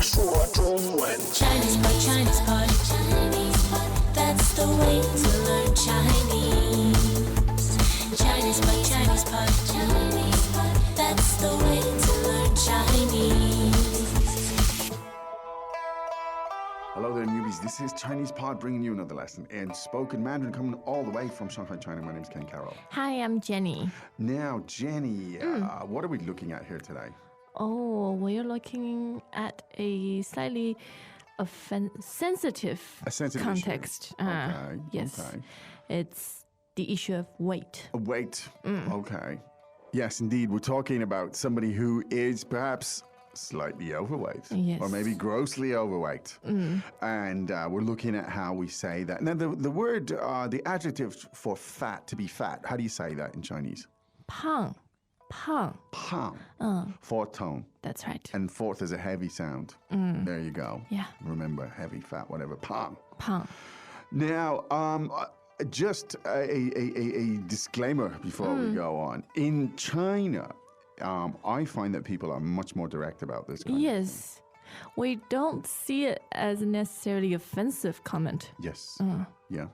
说中文。 Chinese pot, Chinese pot, Chinese pot. That's the way to learn Chinese. Chinese pot, Chinese pot, Chinese pot. That's the way to learn Chinese. Hello there, newbies. This is Chinese Pod bringing you another lesson in spoken Mandarin coming all the way from Shanghai, China. My name is Ken Carroll. Hi, I'm Jenny. Now, Jenny, what are we looking at here today? Oh, we're looking at a slightly sensitive context. Okay. Yes. Okay. It's the issue of weight. Weight. Okay. Yes, indeed. We're talking about somebody who is perhaps slightly overweight. Yes. Or maybe grossly overweight. And we're looking at how we say that. Now, the word, the adjective for fat, to be fat, how do you say that in Chinese? 胖 Pang. Fourth tone. That's right. And fourth is a heavy sound. There you go. Yeah. Remember, heavy, fat, whatever. Pang. 胖 Now, just a disclaimer before we go on. In China, I find that people are much more direct about this kind of thing. Yes. We don't see it as a necessarily offensive comment. Yes. Yeah.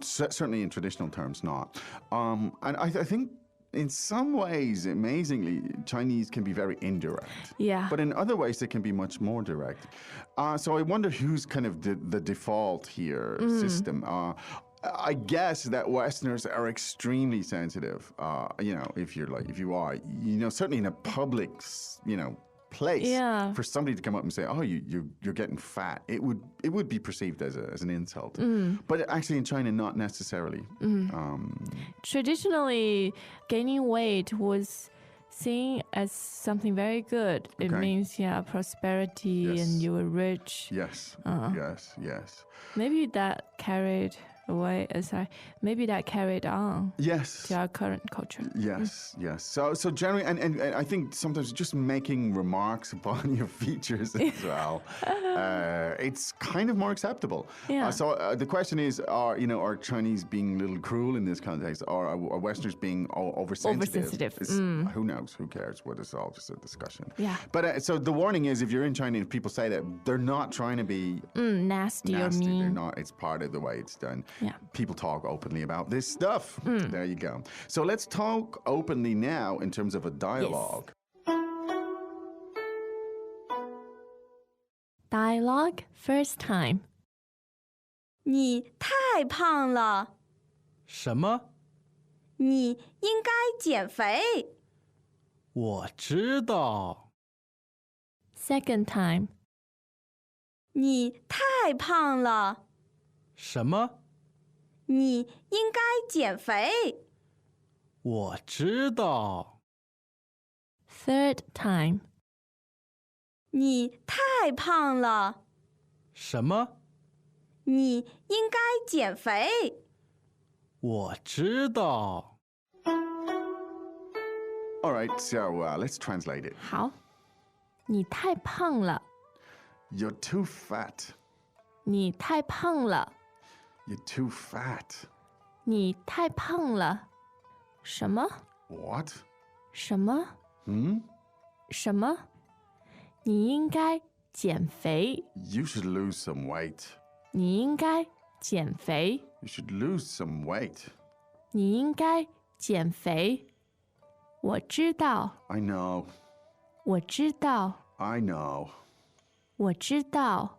Certainly in traditional terms, not. And I think in some ways, amazingly, Chinese can be very indirect. Yeah. But in other ways, they can be much more direct. So I wonder who's kind of the default here system. I guess that Westerners are extremely sensitive. If you are, certainly in a public, place. Yeah. For somebody to come up and say, "Oh, you're getting fat," it would be perceived as an insult. But actually, in China, not necessarily. Traditionally, gaining weight was seen as something very good. It Okay. means, prosperity Yes. and you were rich. Yes. Yes. Maybe that carried maybe that carried on Yes. to our current culture. Yes. So generally, and I think sometimes just making remarks upon your features as well, it's kind of more acceptable. Yeah. So the question is, are Chinese being a little cruel in this context, or are Westerners being oversensitive? Oversensitive. Who knows? Who cares? What is all just a discussion. Yeah. But so the warning is, if you're in China and people say that, they're not trying to be Nasty or nasty. They're mean. not. It's part of the way it's done. Yeah. People talk openly about this stuff. There you go. So let's talk openly now in terms of a dialogue. Dialogue first time. 你太胖了，什么？你应该减肥。我知道。 Second time. 你太胖了，什么？你应该减肥。我知道。 Third time. 你太胖了，什么？你应该减肥。我知道。 All right, so let's translate it. 好，你太胖了， You're too fat. 你太胖了， You're too fat. 你太胖了。什么？ What? 什么？什么？你应该减肥。 You should lose some weight. 你应该减肥。 You should lose some weight. 你应该减肥。我知道， I know. 我知道， I know. 我知道。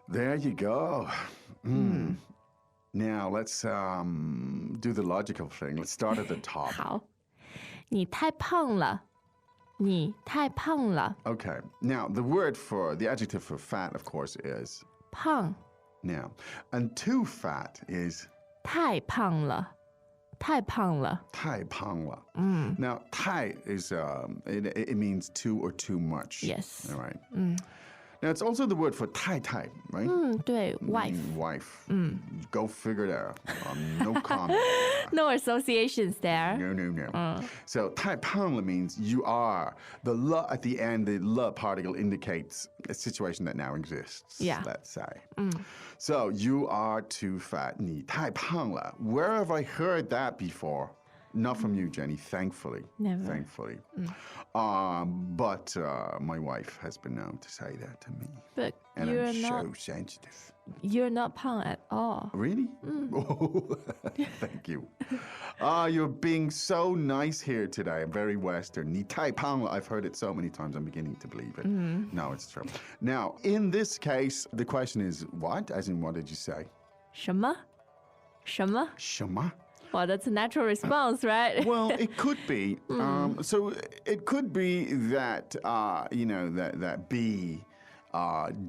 There you go. Now let's do the logical thing. Let's start at the top. 好，你太胖了，你太胖了。 Okay. Now the word for the adjective for fat, of course, is 胖， now, and too fat is 太胖了，太胖了。 tai pangla. Now, tai is it means too or too much. Yes. All right. Now it's also the word for tai tai, right? 对 ，wife。 Wife. Go figure there. No comment. No associations there. No. So tai pangla means you are. The la at the end, the la particle indicates a situation that now exists. Yeah. Let's say. So you are too fat. 你太胖了. Where have I heard that before? Not from you, Jenny, thankfully. Never. Thankfully. But my wife has been known to say that to me. But And you're I'm not so sensitive. you're not pang at all. Really? Oh, thank you. You're being so nice here today. I'm very Western. 你太胖了. I've heard it so many times, I'm beginning to believe it. No, it's true. Now, in this case, the question is what? As in, what did you say? 什么？什么？什么? Well, that's a natural response, right? Well, it could be. So it could be that, that B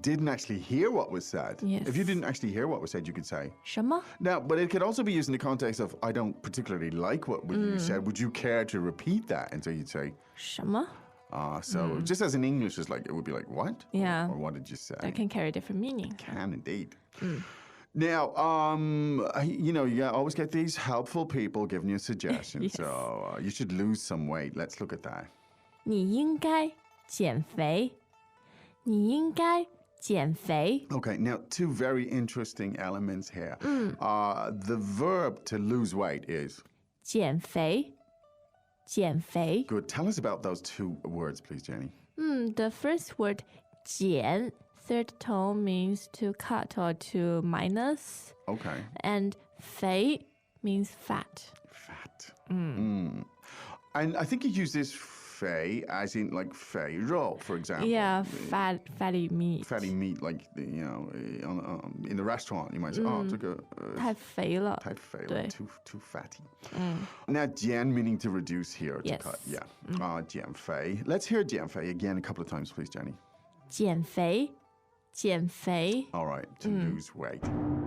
didn't actually hear what was said. Yes. If you didn't actually hear what was said, you could say. 什么？ Now, but it could also be used in the context of, I don't particularly like what you said. Would you care to repeat that? And so you'd say, 什么？ so just as in English, it's like, it would be like, what? Yeah. Or what did you say? That can carry different meaning. Can indeed. Now, you always get these helpful people giving you suggestions. Yes. So you should lose some weight. Let's look at that. 你应该减肥。你应该减肥。 Okay, now two very interesting elements here. The verb to lose weight is 减肥。减肥。 good. Tell us about those two words, please, Jenny. The first word 减, third tone means to cut or to minus. Okay. And 肥 means fat. Fat. And I think you use this fei as in like fei rou, for example. Yeah, fatty meat. Fatty meat, like, in the restaurant, you might say, oh, 这个, 太肥了。太肥了, 对。 too fatty. Now, 减 meaning to reduce here, to Yes. cut. Yeah. 减肥. Let's hear 减肥 again a couple of times, please, Jenny. 减肥。减肥。 All right, to lose weight.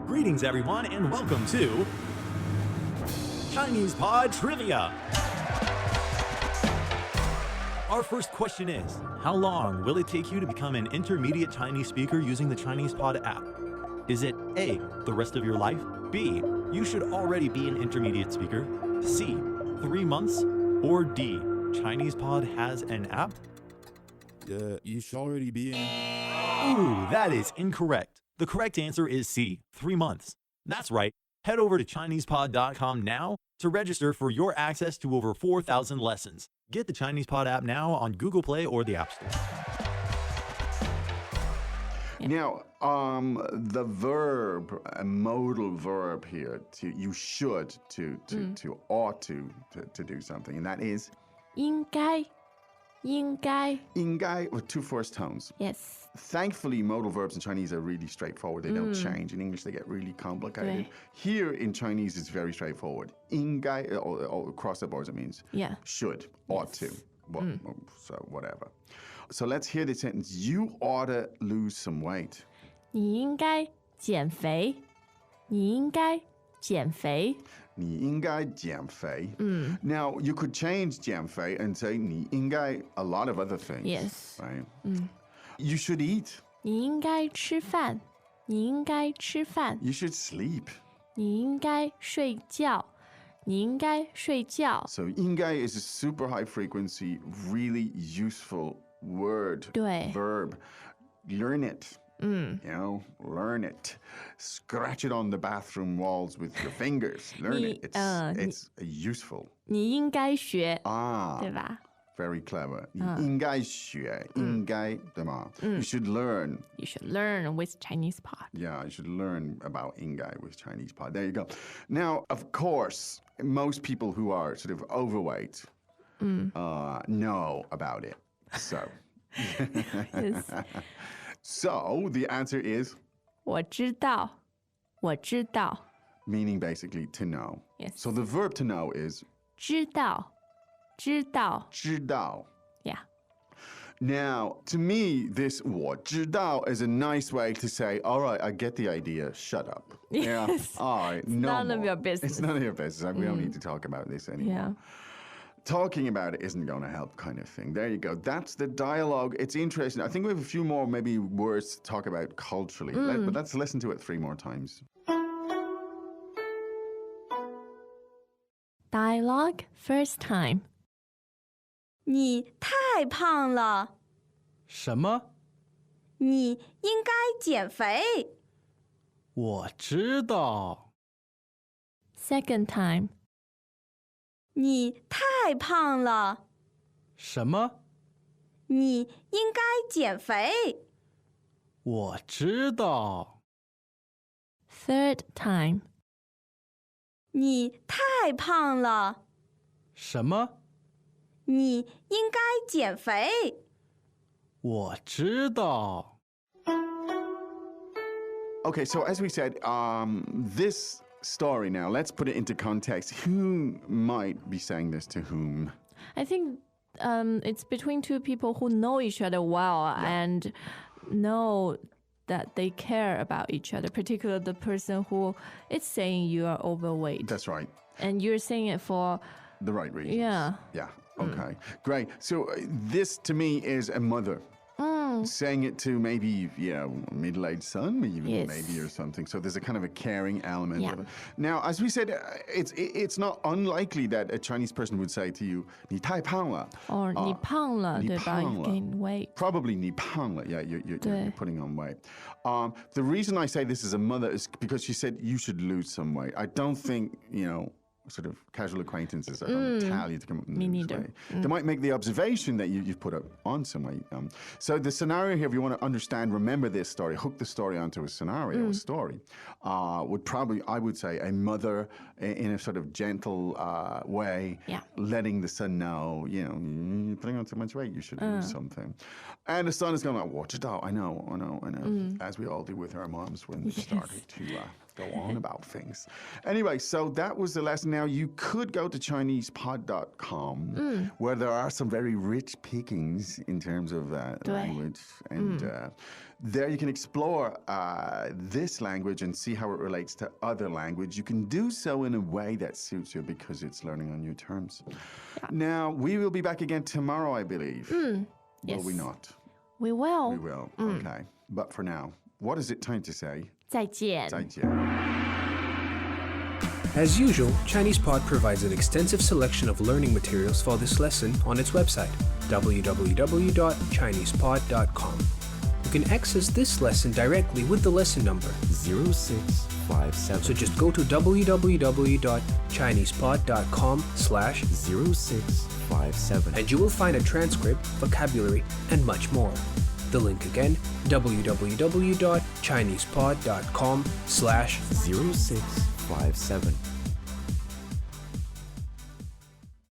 Greetings, everyone, and welcome to Chinese Pod Trivia. Our first question is, how long will it take you to become an intermediate Chinese speaker using the Chinese Pod app? Is it A, the rest of your life? B, you should already be an intermediate speaker? C, 3 months? Or D, Chinese Pod has an app? You should already be in. Ooh, that is incorrect. The correct answer is C, 3 months. That's right. Head over to ChinesePod.com now to register for your access to over 4,000 lessons. Get the Chinese Pod app now on Google Play or the App Store. Now, the verb, a modal verb here, you should, to ought to do something, and that is 应该。应该。应该 with two first tones. Yes. Thankfully, modal verbs in Chinese are really straightforward. They don't change. In English, they get really complicated. 对。 Here in Chinese, it's very straightforward. 应该, or across the board, it means Yeah. should, ought to, so whatever. So let's hear the sentence. You ought to lose some weight. 你应该减肥。你应该减肥。你应该减肥. Now, you could change 减肥 and say 你应该 a lot of other things. Yes. Right? You should eat. 你应该吃饭。你应该吃饭。 You should sleep. 你应该睡觉。你应该睡觉。 So 应该 is a super high frequency, really useful word, 对。 verb. Learn it. Learn it. Scratch it on the bathroom walls with your fingers. Learn it. It's useful. 你应该学。 Ah, 对吧？ very clever. 你应该学，应该，对吗？You should learn. You should learn with Chinese Pod. Yeah, you should learn about 应该 with Chinese Pod. There you go. Now, of course, most people who are sort of overweight know about it. So, Yes. so the answer is 我知道。我知道。 meaning basically to know. Yes. So the verb to know is 知道。知道。知道. Yeah. Now, to me, this 我知道 is a nice way to say, all right, I get the idea. Shut up. Yeah. Yes. All right. No none of more. your business. It's none of your business. We don't need to talk about this anymore. Yeah. Talking about it isn't going to help, kind of thing. There you go. That's the dialogue. It's interesting. I think we have a few more maybe words to talk about culturally. But let's listen to it 3 more times. Dialogue first time. 你太胖了，什么？你应该减肥。我知道。 Second time. 你太胖了，什么？你应该减肥。我知道。 Third time. 你太胖了，什么？你应该减肥。我知道。 Okay, so as we said, this story now, let's put it into context. Who might be saying this to whom? I think it's between two people who know each other well and know that they care about each other, particularly the person who is saying you are overweight. That's right. And you're saying it for, The right reasons. Yeah. Yeah. Okay. Great. So this to me is a mother saying it to maybe middle-aged son, even Yes. maybe or something. So there's a kind of a caring element Yeah. of it. Now, as we said, it's not unlikely that a Chinese person would say to you, 你太胖了. or 你胖了,对吧? 你胖了. You gain weight. Probably 你胖了. Yeah, you're 对。 putting on weight. The reason I say this is a mother is because she said you should lose some weight. I don't think, sort of casual acquaintances are going to tell you to come up and Me lose neither. weight. They might make the observation that you've put on some weight. So the scenario here, if you want to understand, remember this story, hook the story onto a scenario, a story, would probably, I would say, a mother in a sort of gentle way, Yeah. letting the son know, you're putting on too much weight, you should do something. And the son is going like, 我知道, I know, as we all do with our moms when they started to go on about things. Anyway, so that was the lesson. Now, you could go to ChinesePod.com, where there are some very rich pickings in terms of language. And there you can explore this language and see how it relates to other language. You can do so in a way that suits you because it's learning on new terms. Now, we will be back again tomorrow, I believe. Will Yes. we not? We will. We will. Okay. But for now, what is it time to say? 再见. 再见. As usual, ChinesePod provides an extensive selection of learning materials for this lesson on its website, www.chinesepod.com. You can access this lesson directly with the lesson number 0657. So just go to www.chinesepod.com/0657 57. and you will find a transcript, vocabulary, and much more. The link again, www.chinesepod.com/0657. 0657.